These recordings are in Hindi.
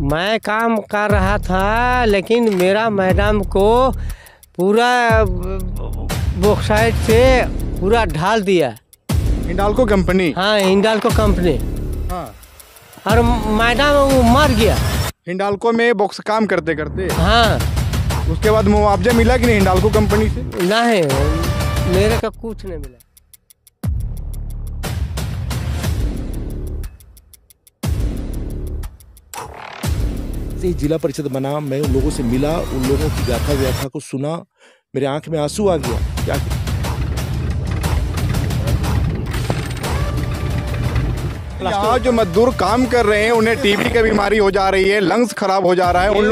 मैं काम कर रहा था, लेकिन मेरा मैडम को पूरा बॉक्साइट से पूरा ढाल दिया। हिंडाल्को कंपनी? हाँ, हिंडाल्को कंपनी। हाँ। और मैडम मर गया। हिंडाल्को में बॉक्स काम करते करते? हाँ। उसके बाद मुआवजा मिला कि नहीं हिंडाल्को कंपनी से? नहीं, मेरे का कुछ नहीं मिला। से जिला परिषद बना, मैं उन लोगों से मिला, उन लोगों की गाथा व्याथा को सुना, मेरे आंख में आंसू आ गया। क्या यहाँ जो मजदूर काम कर रहे हैं उन्हें टीबी की बीमारी हो जा रही है, लंग्स खराब हो जा रहा है, उन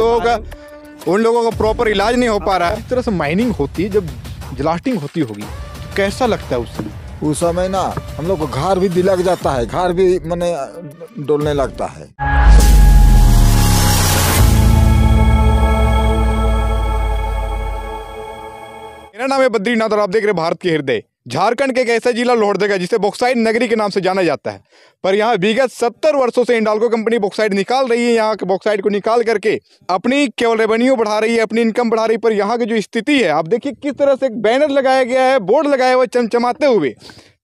लोगों का प्रॉपर इलाज नहीं हो पा रहा है। इस तरह से माइनिंग होती है, जब ब्लास्टिंग होती होगी तो कैसा लगता है उस समय ना हम लोग को घर भी दिलक जाता है, घर भी माने डोलने लगता है। मेरा नाम है बद्रीनाथ और आप देख रहे हैं भारत के हृदय। झारखंड के एक ऐसा जिला लोहरदगा जिसे बॉक्साइट नगरी के नाम से जाना जाता है, पर यहाँ विगत 70 वर्षों से हिंडाल्को कंपनी बॉक्साइट निकाल रही है। यहाँ के बॉक्साइट को निकाल करके अपनी केवल रेवेन्यू बढ़ा रही है, अपनी इनकम बढ़ा रही है। पर यहाँ की जो स्थिति है, आप देखिए किस तरह से एक बैनर लगाया गया है, बोर्ड लगाया हुआ चमचमाते हुए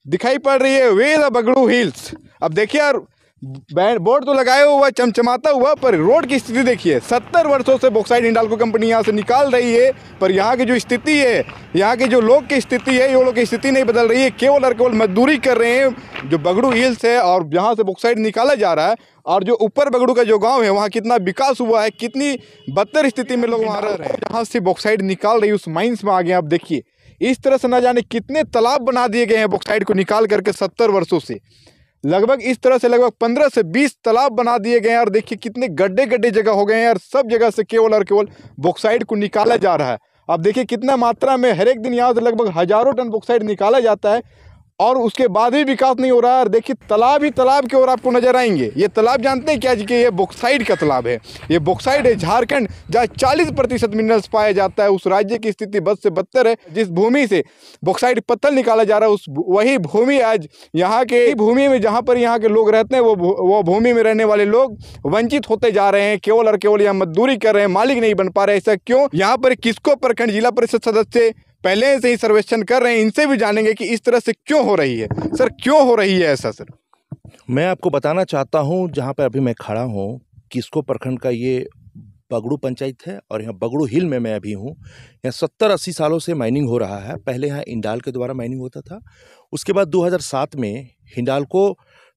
दिखाई पड़ रही है, वे द बगड़ू हिल्स। अब देखिए यार, बोर्ड तो लगाया हुआ चमचमाता हुआ, पर रोड की स्थिति देखिए। 70 वर्षों से बॉक्साइट हिंडाल्को कंपनी यहाँ से निकाल रही है, पर यहाँ की जो स्थिति है, यहाँ के जो लोग की स्थिति है, ये लोग की स्थिति नहीं बदल रही है। केवल और केवल मजदूरी कर रहे हैं। जो बगड़ू हिल्स है और जहाँ से बॉक्साइट निकाला जा रहा है, और जो ऊपर बगड़ू का जो गाँव है, वहाँ कितना विकास हुआ है, कितनी बदतर स्थिति में लोग वहाँ रह रहे हैं। जहाँ से बॉक्साइट निकाल रही है उस माइंस में आ गए। आप देखिए इस तरह से न जाने कितने तालाब बना दिए गए हैं बॉक्साइट को निकाल करके। 70 वर्षों से लगभग इस तरह से लगभग 15 से 20 तालाब बना दिए गए हैं। और देखिए कितने गड्ढे गड्ढे जगह हो गए हैं और सब जगह से केवल और केवल बॉक्साइट को निकाला जा रहा है। अब देखिए कितना मात्रा में हर एक दिन यहाँ से लगभग हजारों टन बॉक्साइट निकाला जाता है, और उसके बाद भी विकास नहीं हो रहा है। और देखिए तालाब ही तालाब की ओर आपको नजर आएंगे। ये तालाब जानते हैं क्या जी कि ये बॉक्साइट का तालाब है। ये बॉक्साइट है झारखंड, जहाँ 40% मिनरल्स पाया जाता है। उस राज्य की स्थिति बद से बदतर है। जिस भूमि से बॉक्साइट पत्थर निकाला जा रहा है, उस वही भूमि आज यहाँ के भूमि में जहाँ पर यहाँ के लोग रहते हैं, वो भूमि में रहने वाले लोग वंचित होते जा रहे हैं। केवल और केवल यहाँ मजदूरी कर रहे हैं, मालिक नहीं बन पा रहे। ऐसा क्यों? यहाँ पर किसको प्रखंड जिला परिषद सदस्य पहले से ही सर्वेक्षण कर रहे हैं, इनसे भी जानेंगे कि इस तरह से क्यों हो रही है। सर क्यों हो रही है ऐसा? सर मैं आपको बताना चाहता हूँ, जहाँ पर अभी मैं खड़ा हूँ, किसको प्रखंड का ये बगड़ू पंचायत है, और यहाँ बगड़ू हिल में मैं अभी हूँ। यहाँ 70-80 सालों से माइनिंग हो रहा है। पहले यहाँ हिंडाल के द्वारा माइनिंग होता था। उसके बाद 2007 में हिंडाल्को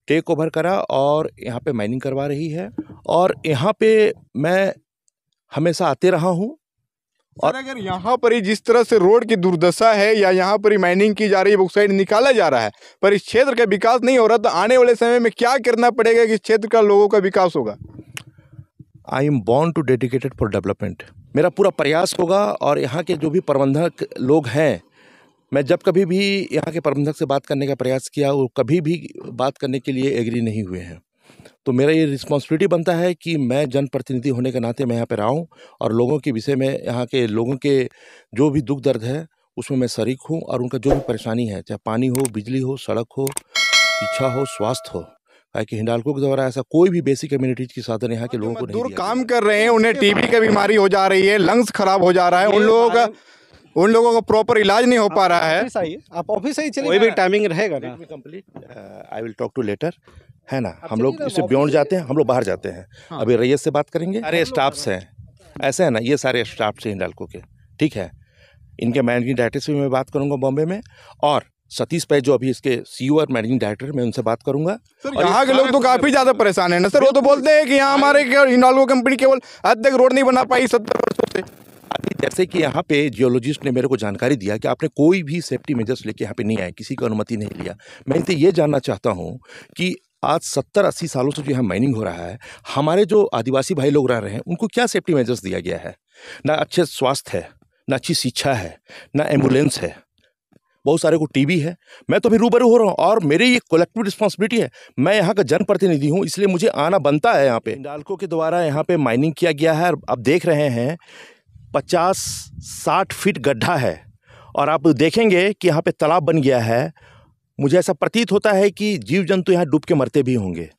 टेक ओवर करा और यहाँ पे माइनिंग करवा रही है। और यहाँ पे मैं हमेशा आते रहा हूँ। और अगर यहाँ पर ही जिस तरह से रोड की दुर्दशा है, या यहाँ पर ही माइनिंग की जा रही है, बॉक्साइट निकाला जा रहा है, पर इस क्षेत्र का विकास नहीं हो रहा, तो आने वाले समय में क्या करना पड़ेगा कि इस क्षेत्र का लोगों का विकास होगा? I am born to dedicated for development. मेरा पूरा प्रयास होगा। और यहाँ के जो भी प्रबंधक लोग हैं, मैं जब कभी भी यहाँ के प्रबंधक से बात करने का प्रयास किया, वो कभी भी बात करने के लिए एग्री नहीं हुए हैं। तो मेरा ये रिस्पॉन्सिबिलिटी बनता है कि मैं जनप्रतिनिधि होने के नाते मैं यहाँ पर आऊँ और लोगों के विषय में, यहाँ के लोगों के जो भी दुख दर्द है उसमें मैं शरीक हूँ। और उनका जो भी परेशानी है, चाहे पानी हो, बिजली हो, सड़क हो, शिक्षा हो, स्वास्थ्य हो, कि हिंडाल्को के द्वारा ऐसा कोई भी बेसिक कम्युनिटीज की साधन यहाँ के लोगों को नहीं दिया। काम कर रहे हैं, उन्हें टीबी की बीमारी हो जा रही है, लंग्स खराब हो जा रहा है, उन लोगों का प्रॉपर इलाज नहीं हो पा रहा है। आप ऑफिस ही चलिए, कोई भी टाइमिंग रहेगा ना। I will talk to later, है ना। हम लोग इससे बियॉन्ड जाते हैं, हम लोग बाहर जाते हैं। अभी रईस से बात करेंगे। सारे स्टाफ्स हैं, ऐसे है ना, ये सारे स्टाफ्स हैं हिंडाल्को के, ठीक है। इनके मैनेजिंग डायरेक्टर से भी मैं बात करूंगा बॉम्बे में, और सतीश पै जो अभी इसके सीईओ और मैनेजिंग डायरेक्टर, मैं उनसे बात करूंगा। और यहाँ के लोग तो काफी ज्यादा परेशान है ना सर। वो तो बोलते हैं कि यहाँ हमारे हिंडाल्को कंपनी केवल आज तक रोड नहीं बना पाई 70 वर्षों से। अभी जैसे कि यहाँ पे जियोलॉजिस्ट ने मेरे को जानकारी दिया कि आपने कोई भी सेफ्टी मेजर्स लेके यहाँ पे नहीं आए, किसी की अनुमति नहीं लिया। मैं इनसे ये जानना चाहता हूँ कि आज 70-80 सालों से जो यहाँ माइनिंग हो रहा है, हमारे जो आदिवासी भाई लोग रह रहे हैं, उनको क्या सेफ्टी मेजर्स दिया गया है? ना अच्छे स्वास्थ्य है, ना अच्छी शिक्षा है, ना एम्बुलेंस है, बहुत सारे को टीबी है। मैं तो अभी रूबरू हो रहा हूँ, और मेरी ये कलेक्टिव रिस्पॉन्सिबिलिटी है। मैं यहाँ का जनप्रतिनिधि हूँ, इसलिए मुझे आना बनता है यहाँ पे। हिंडाल्को के द्वारा यहाँ पे माइनिंग किया गया है। आप देख रहे हैं 50-60 फीट गड्ढा है, और आप देखेंगे कि यहाँ पे तालाब बन गया है। मुझे ऐसा प्रतीत होता है कि जीव जंतु यहाँ डूब के मरते भी होंगे।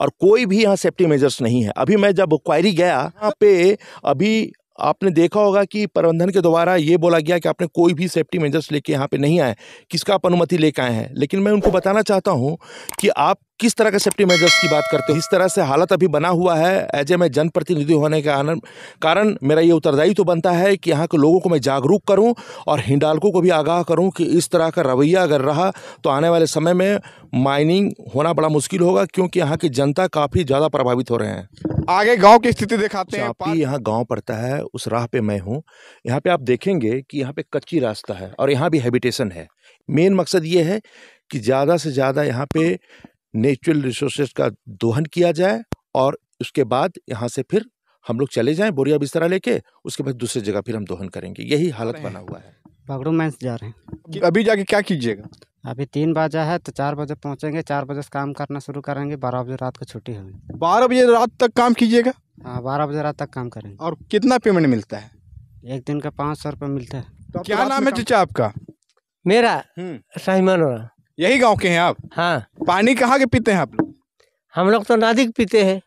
और कोई भी यहाँ सेफ्टी मेजर्स नहीं है। अभी मैं जब क्वायरी गया यहाँ पे, अभी आपने देखा होगा कि प्रबंधन के द्वारा ये बोला गया कि आपने कोई भी सेफ्टी मेजर्स लेके यहाँ पे नहीं आए, किसका आप अनुमति लेके आए हैं। लेकिन मैं उनको बताना चाहता हूँ कि आप किस तरह के सेफ्टी मेजर्स की बात करते हो। इस तरह से हालत अभी बना हुआ है। एज ए मैं जनप्रतिनिधि होने के कारण मेरा ये उत्तरदायी तो बनता है कि यहाँ के लोगों को मैं जागरूक करूँ और हिंडाल्को को भी आगाह करूँ कि इस तरह का रवैया अगर रहा तो आने वाले समय में माइनिंग होना बड़ा मुश्किल होगा, क्योंकि यहाँ की जनता काफ़ी ज़्यादा प्रभावित हो रहे हैं। आगे गांव की स्थिति दिखाते हैं। चापी यहाँ गांव पड़ता है, उस राह पे मैं हूँ। यहाँ पे आप देखेंगे कि यहाँ पे कच्ची रास्ता है और यहाँ भी हैबिटेशन है। मेन मकसद ये है कि ज़्यादा से ज़्यादा यहाँ पे नेचुरल रिसोर्सेज का दोहन किया जाए और उसके बाद यहाँ से फिर हम लोग चले जाएं बोरिया बिस्तरा लेके, उसके बाद दूसरी जगह फिर हम दोहन करेंगे। यही हालत बना हुआ है। बगड़ू मैंस जा रहे हैं। अभी जाके क्या कीजिएगा? अभी 3 बजा है तो 4 बजे पहुंचेंगे। 4 बजे से काम करना शुरू करेंगे। 12 बजे रात को छुट्टी होगी। 12 बजे रात तक काम कीजिएगा? हाँ, 12 बजे रात तक काम करेंगे। और कितना पेमेंट मिलता है? एक दिन का 500 रुपये मिलता है। तो क्या नाम है चाचा आपका? मेरा साइमन। यही गांव के हैं आप? हाँ। पानी कहाँ के पीते हैं आप लोग? हम लोग तो नदी के पीते हैं।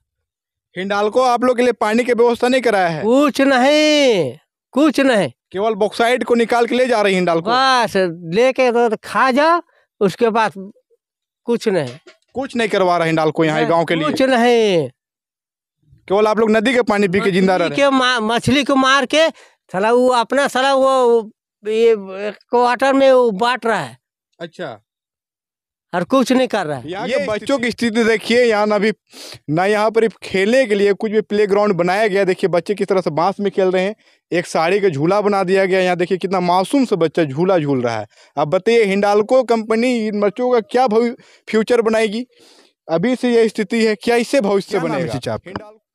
हिंडाल्को आप लोग के लिए पानी की व्यवस्था नहीं कराया है? कुछ नहीं, कुछ नहीं। केवल बॉक्साइड को निकाल के ले जा रही है हिंडाल्को? बस लेके तो खा जाओ, उसके बाद कुछ नहीं। कुछ नहीं करवा रहा हिंडाल्को यहाँ गांव के लिए? कुछ नहीं, केवल आप लोग नदी के पानी पी के जिंदा रह रहे हैं। मछली को मार के साला वो अपना साला वो ये क्वार्टर में वो बांट रहा है। अच्छा। और कुछ नहीं कर रहा है। यहाँ के बच्चों की स्थिति देखिए। यहाँ ना यहाँ पर खेलने के लिए कुछ भी प्ले ग्राउंड बनाया गया। देखिए बच्चे किस तरह से बांस में खेल रहे हैं। एक साड़ी का झूला बना दिया गया। यहाँ देखिए कितना मासूम से बच्चा झूला झूल रहा है। अब बताइए हिंडाल्को कंपनी इन बच्चों का क्या फ्यूचर बनाएगी? अभी से ये स्थिति है, क्या इससे भविष्य बनेगा?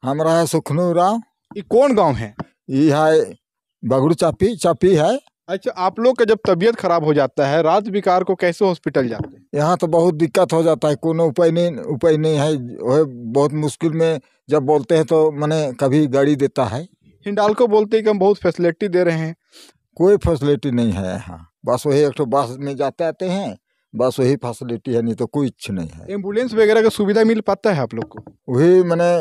हमारा है सुखनू राव। ये कौन गाँव है? ये है बगड़ू चापी है। अच्छा, आप लोग का जब तबीयत खराब हो जाता है रात बिकार को कैसे हॉस्पिटल जाते हैं? यहाँ तो बहुत दिक्कत हो जाता है। कोनो उपाय नहीं है। वह बहुत मुश्किल में जब बोलते हैं तो मैंने कभी गाड़ी देता है। हिंडाल्को बोलते हैं कि हम बहुत फैसिलिटी दे रहे हैं। कोई फैसिलिटी नहीं है यहाँ। बस वही एक तो बस में जाते आते हैं, बस वही फैसिलिटी है, नहीं तो कुछ नहीं है। एम्बुलेंस वगैरह का सुविधा मिल पाता है आप लोग को? वही मैंने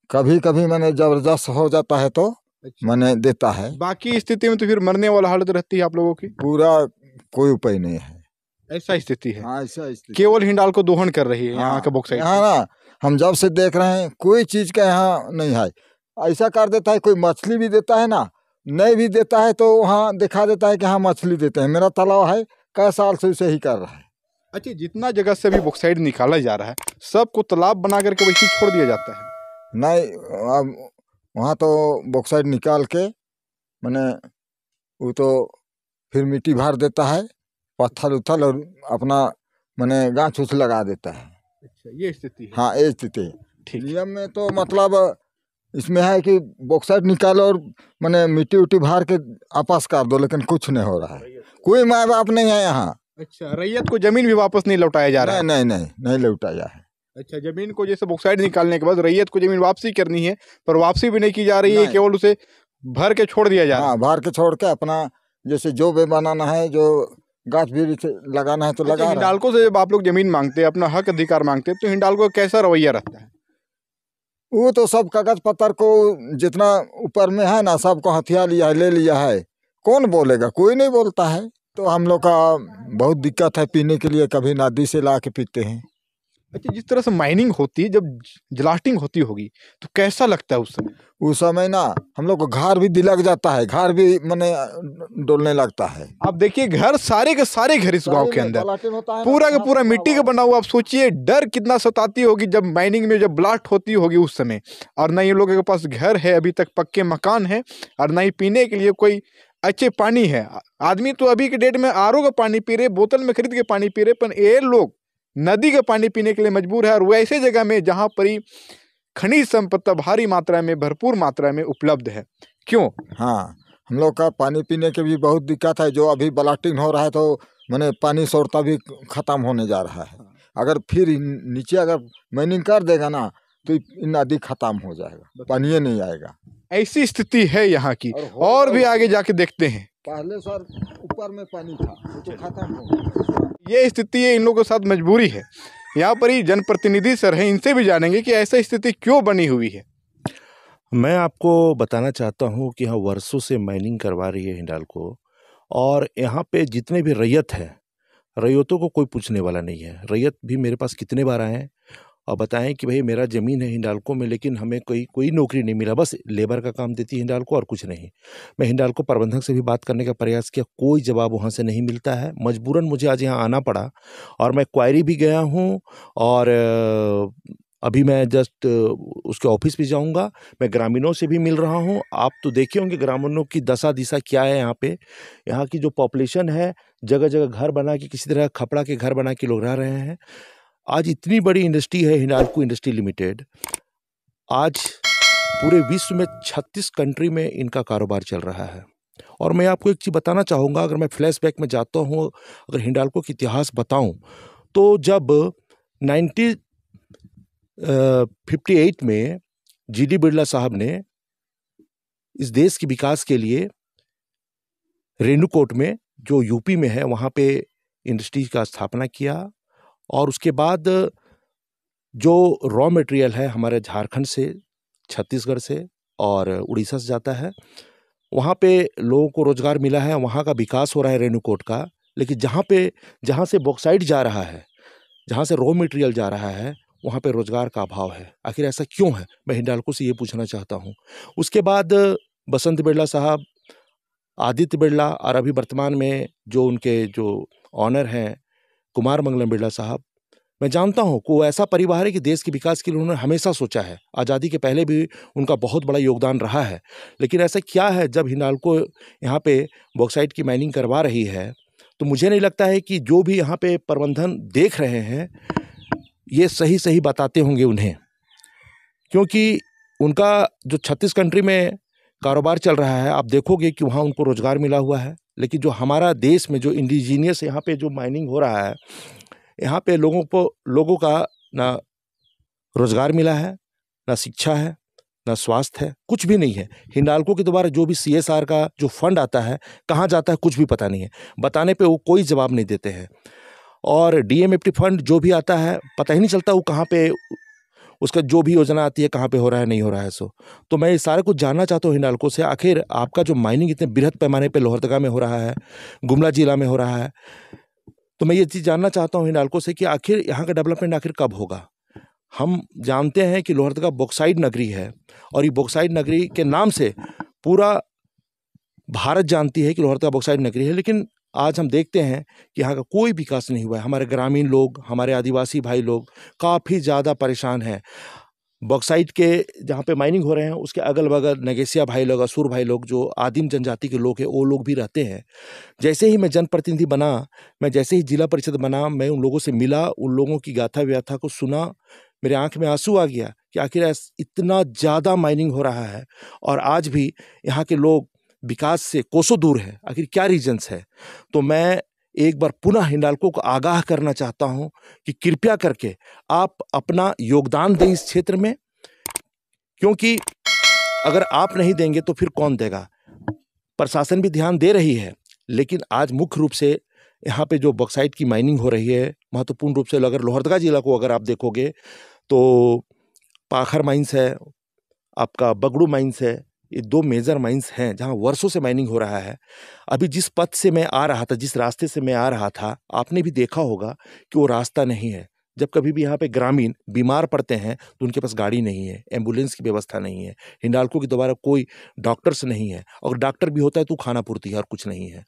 कभी मैंने जबरदस्त हो जाता है तो मैंने देता है। बाकी स्थिति में तो फिर मरने वाला हालत रहती है आप लोगों की? पूरा कोई उपाय नहीं है। ऐसा स्थिति है? हाँ, ऐसा स्थिति। केवल हिंडाल्को दोहन कर रही है यहाँ का बॉक्साइड। हाँ ना, हम जब से देख रहे हैं कोई चीज का यहाँ नहीं है। ऐसा कर देता है, कोई मछली भी देता है ना, नहीं भी देता है तो वहाँ दिखा देता है कि हाँ मछली देते हैं। मेरा तालाब है, कई साल से उसे ही कर रहा है। अच्छा, जितना जगह से अभी बॉक्साइड निकाला जा रहा है सबको तालाब बना करके वैसे छोड़ दिया जाता है? नहीं, अब वहाँ तो बॉक्साइड निकाल के मैंने वो तो फिर मिट्टी भर देता है, पत्थर उथल, और अपना मैंने गाछ उछ लगा देता है। अच्छा, ये स्थिति है? हाँ, ये स्थिति है। ठीक। नियम में तो मतलब इसमें है कि बॉक्साइड निकालो और मैंने मिट्टी उट्टी भर के आपस कर दो, लेकिन कुछ नहीं हो रहा है। कोई माँ बाप नहीं है यहाँ। अच्छा, रैयत को जमीन भी वापस नहीं लौटाया जा रहा है? नहीं लौटाया है। अच्छा, जमीन को जैसे बॉक्साइड निकालने के बाद रैयत को जमीन वापसी करनी है, पर वापसी भी नहीं की जा रही है, केवल उसे भर के छोड़ दिया जा रहा है। हाँ, भर के छोड़ के अपना जैसे जो भी बनाना है, जो गाछ भी लगाना है तो लगा। हिंडाल्को से जब आप लोग जमीन मांगते हैं, अपना हक अधिकार मांगते हैं, तो हिंडाल्को का कैसा रवैया रहता है? वो तो सब कागज पत्तर को जितना ऊपर में है ना, सबको हथिया लिया है, ले लिया है। कौन बोलेगा? कोई नहीं बोलता है। तो हम लोग का बहुत दिक्कत है पीने के लिए, कभी नदी से ला के पीते हैं। अच्छा, जिस तरह से माइनिंग होती है, जब ब्लास्टिंग होती होगी तो कैसा लगता है उस समय? उस समय ना हम लोग को घर भी दिलक जाता है, घर भी मैंने डोलने लगता है। आप देखिए घर, सारे के सारे घर इस गांव के अंदर पूरा का पूरा मिट्टी का बना हुआ। आप सोचिए डर कितना सताती होगी जब माइनिंग में जब ब्लास्ट होती होगी उस समय। और ना ये लोगों के पास घर है, अभी तक पक्के मकान है, और ना ही पीने के लिए कोई अच्छे पानी है। आदमी तो अभी के डेट में आरओ का पानी पी रहे, बोतल में खरीद के पानी पी रहे, पर ये लोग नदी का पानी पीने के लिए मजबूर है। और वो ऐसे जगह में जहाँ पर ही खनिज संपत्ति भारी मात्रा में, भरपूर मात्रा में उपलब्ध है। क्यों? हाँ, हम लोग का पानी पीने के भी बहुत दिक्कत है। जो अभी ब्लास्टिंग हो रहा है तो मैंने पानी सोरता भी ख़त्म होने जा रहा है। अगर फिर नीचे अगर माइनिंग कर देगा ना तो नदी ख़त्म हो जाएगा, पानी नहीं आएगा। ऐसी स्थिति है यहाँ की। और भी आगे जाके देखते हैं। पहले सर ऊपर में पानी था, वो तो खत्म हो गया। ये स्थिति है, इन लोगों के साथ मजबूरी है। यहाँ पर ही जनप्रतिनिधि सर हैं, इनसे भी जानेंगे कि ऐसा स्थिति क्यों बनी हुई है। मैं आपको बताना चाहता हूँ कि यहाँ वर्षों से माइनिंग करवा रही है हिंडाल्को, और यहाँ पे जितने भी रैयत है, रैयतों को कोई पूछने वाला नहीं है। रैयत भी मेरे पास कितने बार आए हैं और बताएं कि भाई मेरा ज़मीन है हिंडाल्को में, लेकिन हमें कोई नौकरी नहीं मिला, बस लेबर का काम देती है हिंडाल्को और कुछ नहीं। मैं हिंडाल्को प्रबंधक से भी बात करने का प्रयास किया, कोई जवाब वहाँ से नहीं मिलता है। मजबूरन मुझे आज यहाँ आना पड़ा और मैं क्वायरी भी गया हूँ, और अभी मैं जस्ट उसके ऑफिस भी जाऊंगा। मैं ग्रामीणों से भी मिल रहा हूं। आप तो देखे होंगे ग्रामीणों की दशा दिशा क्या है यहाँ पे। यहाँ की जो पॉपुलेशन है, जगह जगह घर बना के, किसी तरह खपड़ा के घर बना के लोग रह रहे हैं। आज इतनी बड़ी इंडस्ट्री है हिंडाल्को इंडस्ट्री लिमिटेड, आज पूरे विश्व में 36 कंट्री में इनका कारोबार चल रहा है। और मैं आपको एक चीज़ बताना चाहूँगा, अगर मैं फ्लैशबैक में जाता हूँ, अगर हिंडाल्को का इतिहास बताऊँ, तो जब 1958 में जी.डी. बिरला साहब ने इस देश के विकास के लिए रेणुकूट में, जो यूपी में है, वहाँ पे इंडस्ट्री का स्थापना किया। और उसके बाद जो रॉ मटेरियल है हमारे झारखंड से, छत्तीसगढ़ से और उड़ीसा से जाता है, वहाँ पे लोगों को रोजगार मिला है, वहाँ का विकास हो रहा है रेणुकूट का। लेकिन जहाँ से बॉक्साइट जा रहा है, जहाँ से रॉ मटेरियल जा रहा है, वहाँ पे रोजगार का अभाव है। आखिर ऐसा क्यों है, मैं हिंडाल्को से ये पूछना चाहता हूँ। उसके बाद बसंत बिरला साहब, आदित्य बिरला, और अभी वर्तमान में जो उनके जो ऑनर हैं कुमार मंगलम बिरला साहब, मैं जानता हूँ कि वो ऐसा परिवार है कि देश के विकास के लिए उन्होंने हमेशा सोचा है। आज़ादी के पहले भी उनका बहुत बड़ा योगदान रहा है। लेकिन ऐसा क्या है, जब हिंडाल्को यहाँ पे बॉक्साइट की माइनिंग करवा रही है, तो मुझे नहीं लगता है कि जो भी यहाँ पे प्रबंधन देख रहे हैं ये सही बताते होंगे उन्हें, क्योंकि उनका जो 36 कंट्री में कारोबार चल रहा है, आप देखोगे कि वहाँ उनको रोजगार मिला हुआ है। लेकिन जो हमारा देश में जो इंडिजीनियस यहाँ पे जो माइनिंग हो रहा है, यहाँ पे लोगों का ना रोजगार मिला है, ना शिक्षा है, ना स्वास्थ्य है, कुछ भी नहीं है। हिंडाल्को के द्वारा जो भी CSR का जो फंड आता है, कहाँ जाता है कुछ भी पता नहीं है। बताने पे वो कोई जवाब नहीं देते हैं। और DMFT फंड जो भी आता है, पता ही नहीं चलता वो कहाँ पे, उसका जो भी योजना आती है कहाँ पे हो रहा है, नहीं हो रहा है। तो मैं ये सारे कुछ जानना चाहता हूँ हिंडाल्को से, आखिर आपका जो माइनिंग इतने बृहद पैमाने पे लोहरदगा में हो रहा है, गुमला जिला में हो रहा है, तो मैं ये चीज़ जानना चाहता हूँ हिंडाल्को से कि आखिर यहाँ का डेवलपमेंट आखिर कब होगा। हम जानते हैं कि लोहरदगा बॉक्साइट नगरी है, और ये बॉक्साइट नगरी के नाम से पूरा भारत जानती है कि लोहरदगा बॉक्साइट नगरी है। लेकिन आज हम देखते हैं कि यहाँ का कोई विकास नहीं हुआ है। हमारे ग्रामीण लोग, हमारे आदिवासी भाई लोग काफ़ी ज़्यादा परेशान हैं। बॉक्साइट के जहाँ पे माइनिंग हो रहे हैं, उसके अगल बगल नगेसिया भाई लोग, असुर भाई लोग, जो आदिम जनजाति के लोग हैं, वो लोग भी रहते हैं। जैसे ही मैं जनप्रतिनिधि बना, मैं जैसे ही जिला परिषद बना, मैं उन लोगों से मिला, उन लोगों की गाथा व्याथा को सुना, मेरे आंख में आंसू आ गया कि आखिर इतना ज़्यादा माइनिंग हो रहा है और आज भी यहाँ के लोग विकास से कोसों दूर है। आखिर क्या रीजन्स है। तो मैं एक बार पुनः हिंडाल्को को आगाह करना चाहता हूं कि कृपया करके आप अपना योगदान दें इस क्षेत्र में, क्योंकि अगर आप नहीं देंगे तो फिर कौन देगा। प्रशासन भी ध्यान दे रही है, लेकिन आज मुख्य रूप से यहाँ पे जो बॉक्साइट की माइनिंग हो रही है, महत्वपूर्ण रूप से अगर लोहरदगा जिला को अगर आप देखोगे तो पाखर माइंस है, आपका बगड़ू माइंस है, ये 2 मेजर माइंस हैं जहां वर्षों से माइनिंग हो रहा है। अभी जिस पथ से मैं आ रहा था, जिस रास्ते से मैं आ रहा था, आपने भी देखा होगा कि वो रास्ता नहीं है। जब कभी भी यहाँ पे ग्रामीण बीमार पड़ते हैं तो उनके पास गाड़ी नहीं है, एम्बुलेंस की व्यवस्था नहीं है, हिंडाल्को के द्वारा कोई डॉक्टर्स नहीं है, और डॉक्टर भी होता है तो खाना पूर्ति है और कुछ नहीं है।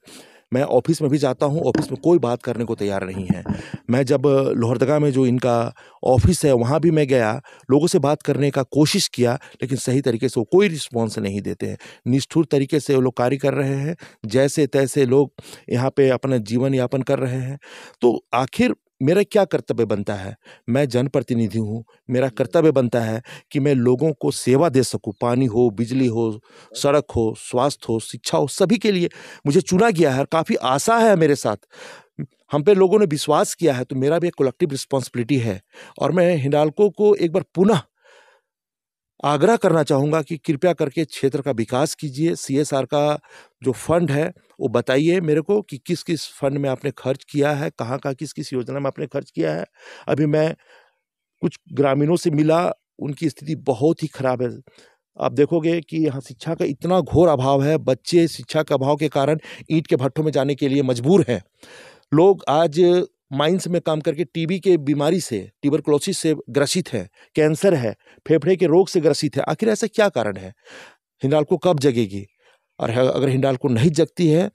मैं ऑफिस में भी जाता हूँ, ऑफिस में कोई बात करने को तैयार नहीं है। मैं जब लोहरदगा में जो इनका ऑफिस है वहाँ भी मैं गया, लोगों से बात करने का कोशिश किया, लेकिन सही तरीके से वो कोई रिस्पॉन्स नहीं देते हैं। निष्ठुर तरीके से वो लोग कार्य कर रहे हैं, जैसे तैसे लोग यहाँ पे अपना जीवन यापन कर रहे हैं। तो आखिर मेरा क्या कर्तव्य बनता है। मैं जनप्रतिनिधि हूँ, मेरा कर्तव्य बनता है कि मैं लोगों को सेवा दे सकूँ। पानी हो, बिजली हो, सड़क हो, स्वास्थ्य हो, शिक्षा हो, सभी के लिए मुझे चुना गया है। काफ़ी आशा है मेरे साथ, हम पे लोगों ने विश्वास किया है, तो मेरा भी एक कलेक्टिव रिस्पॉन्सिबिलिटी है। और मैं हिंडाल्को को एक बार पुनः आग्रह करना चाहूँगा कि कृपया करके क्षेत्र का विकास कीजिए। CSR का जो फंड है वो बताइए मेरे को कि किस किस फंड में आपने खर्च किया है, कहाँ किस किस योजना में आपने खर्च किया है। अभी मैं कुछ ग्रामीणों से मिला, उनकी स्थिति बहुत ही खराब है। आप देखोगे कि यहाँ शिक्षा का इतना घोर अभाव है, बच्चे शिक्षा के अभाव के कारण ईंट के भट्ठों में जाने के लिए मजबूर हैं। लोग आज माइंस में काम करके टीबी के बीमारी से, ट्यूबरकुलोसिस से ग्रसित है, कैंसर है, फेफड़े के रोग से ग्रसित है। आखिर ऐसा क्या कारण है? हिंडाल्को कब जगेगी? और अगर हिंडाल्को नहीं जगती है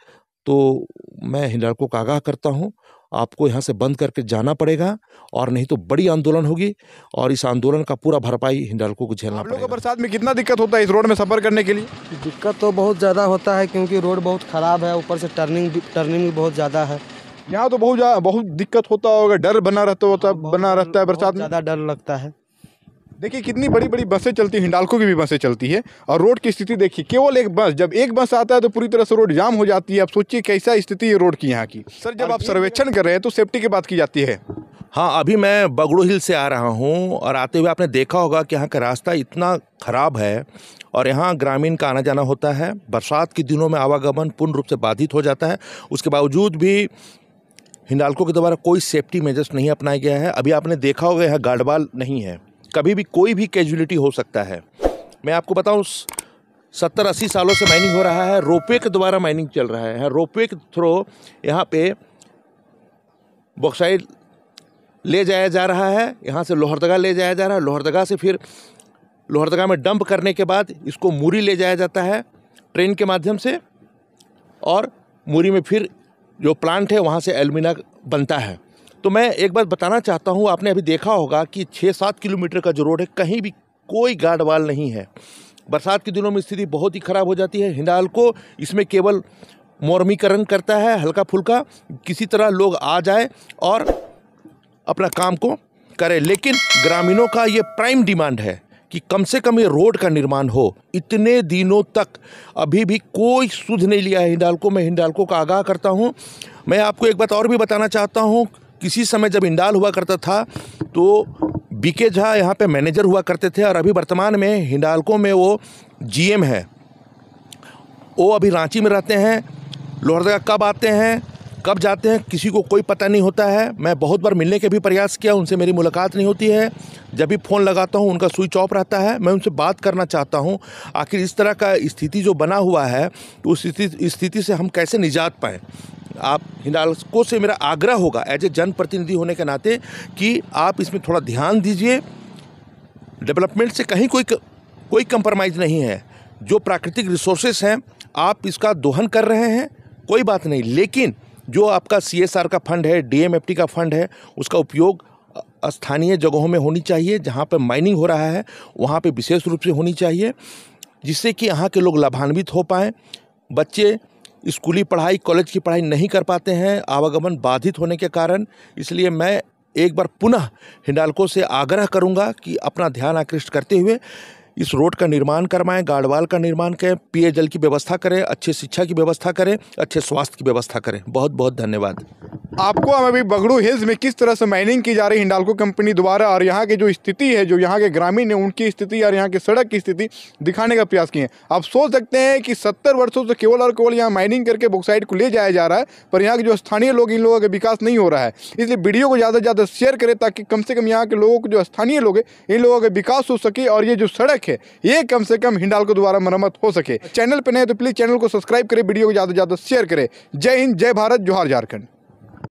तो मैं हिंडाल्को को आगाह करता हूँ, आपको यहाँ से बंद करके जाना पड़ेगा, और नहीं तो बड़ी आंदोलन होगी और इस आंदोलन का पूरा भरपाई हिंडाल्को को झेलना आप लोगों को पड़ेगा। बरसात में कितना दिक्कत होता है इस रोड में सफर करने के लिए? दिक्कत तो बहुत ज़्यादा होता है क्योंकि रोड बहुत ख़राब है, ऊपर से टर्निंग भी बहुत ज़्यादा है। यहाँ तो बहुत दिक्कत होता होगा, डर बना रहता है बरसात में। ज़्यादा डर लगता है। देखिए कितनी बड़ी बड़ी बसें चलती हैं, हिंडाल्को की भी बसें चलती है, और रोड की स्थिति देखिए, केवल एक बस, जब एक बस आता है तो पूरी तरह से रोड जाम हो जाती है। आप सोचिए कैसा स्थिति है रोड की यहाँ की। सर जब आप सर्वेक्षण कर रहे हैं तो सेफ्टी की बात की जाती है। हाँ, अभी मैं बगड़ू हिल से आ रहा हूँ और आते हुए आपने देखा होगा कि यहाँ का रास्ता इतना खराब है और यहाँ ग्रामीण का आना जाना होता है। बरसात के दिनों में आवागमन पूर्ण रूप से बाधित हो जाता है। उसके बावजूद भी हिंडाल्को के द्वारा कोई सेफ्टी मेजर्स नहीं अपनाया गया है। अभी आपने देखा होगा यहाँ गार्डवाल नहीं है, कभी भी कोई भी कैजुअलिटी हो सकता है। मैं आपको बताऊँ 70-80 सालों से माइनिंग हो रहा है, रोपवे के द्वारा माइनिंग चल रहा है। रोपवे के थ्रू यहाँ पे बॉक्साइट ले जाया जा रहा है, यहाँ से लोहरदगा ले जाया जा रहा है, लोहरदगा से फिर लोहरदगा में डंप करने के बाद इसको मुरी ले जाया जाता है ट्रेन के माध्यम से, और मुरी में फिर जो प्लांट है वहाँ से एल्यूमिना बनता है। तो मैं एक बात बताना चाहता हूँ, आपने अभी देखा होगा कि 6-7 किलोमीटर का जो रोड है कहीं भी कोई गार्ड वाल नहीं है। बरसात के दिनों में स्थिति बहुत ही ख़राब हो जाती है। हिंडाल्को इसमें केवल मोर्मीकरण करता है, हल्का फुल्का, किसी तरह लोग आ जाए और अपना काम को करे। लेकिन ग्रामीणों का ये प्राइम डिमांड है कि कम से कम ये रोड का निर्माण हो। इतने दिनों तक अभी भी कोई सुध नहीं लिया है हिंडाल्को। मैं हिंडाल्को का आगाह करता हूँ। मैं आपको एक बात और भी बताना चाहता हूँ, किसी समय जब हिंडाल हुआ करता था तो बीके झा यहाँ पे मैनेजर हुआ करते थे, और अभी वर्तमान में हिंडाल्को में वो GM है। वो अभी रांची में रहते हैं। लोहरदगा कब आते हैं कब जाते हैं किसी को कोई पता नहीं होता है। मैं बहुत बार मिलने के भी प्रयास किया, उनसे मेरी मुलाकात नहीं होती है। जब भी फ़ोन लगाता हूं उनका स्विच ऑफ रहता है। मैं उनसे बात करना चाहता हूं, आखिर इस तरह का स्थिति जो बना हुआ है तो उस स्थिति से हम कैसे निजात पाएँ। आप हिंडाल्को से मेरा आग्रह होगा एज ए जनप्रतिनिधि होने के नाते कि आप इसमें थोड़ा ध्यान दीजिए। डेवलपमेंट से कहीं कोई कंप्रोमाइज़ नहीं है। जो प्राकृतिक रिसोर्सेस हैं आप इसका दोहन कर रहे हैं, कोई बात नहीं, लेकिन जो आपका CSR का फंड है, DMFT का फंड है, उसका उपयोग स्थानीय जगहों में होनी चाहिए। जहाँ पर माइनिंग हो रहा है वहाँ पे विशेष रूप से होनी चाहिए, जिससे कि यहाँ के लोग लाभान्वित हो पाएँ। बच्चे स्कूली पढ़ाई, कॉलेज की पढ़ाई नहीं कर पाते हैं आवागमन बाधित होने के कारण। इसलिए मैं एक बार पुनः हिंडाल्को से आग्रह करूँगा कि अपना ध्यान आकृष्ट करते हुए इस रोड का निर्माण करवाएं, गार्डवाल का निर्माण करें, पेयजल की व्यवस्था करें, अच्छे शिक्षा की व्यवस्था करें, अच्छे स्वास्थ्य की व्यवस्था करें। बहुत बहुत धन्यवाद। आपको हम अभी बगड़ू हिल्स में किस तरह से माइनिंग की जा रही है हिंडाल्को कंपनी द्वारा, और यहाँ की जो स्थिति है, जो यहाँ के ग्रामीण है उनकी स्थिति और यहाँ की सड़क की स्थिति दिखाने का प्रयास किए हैं। आप सोच सकते हैं कि 70 वर्षों से केवल और केवल यहाँ माइनिंग करके बॉक्साइट को ले जाया जा रहा है, पर यहाँ के जो स्थानीय लोग, इन लोगों का विकास नहीं हो रहा है। इसलिए वीडियो को ज़्यादा से ज़्यादा शेयर करें ताकि कम से कम यहाँ के लोगों को, जो स्थानीय लोग हैं, इन लोगों का विकास हो सके और ये जो सड़क है ये कम से कम हिंडाल्को द्वारा मरम्मत हो सके। चैनल पर नए तो प्लीज़ चैनल को सब्सक्राइब करें, वीडियो को ज़्यादा से ज़्यादा शेयर करें। जय हिंद, जय भारत, जोहार झारखंड।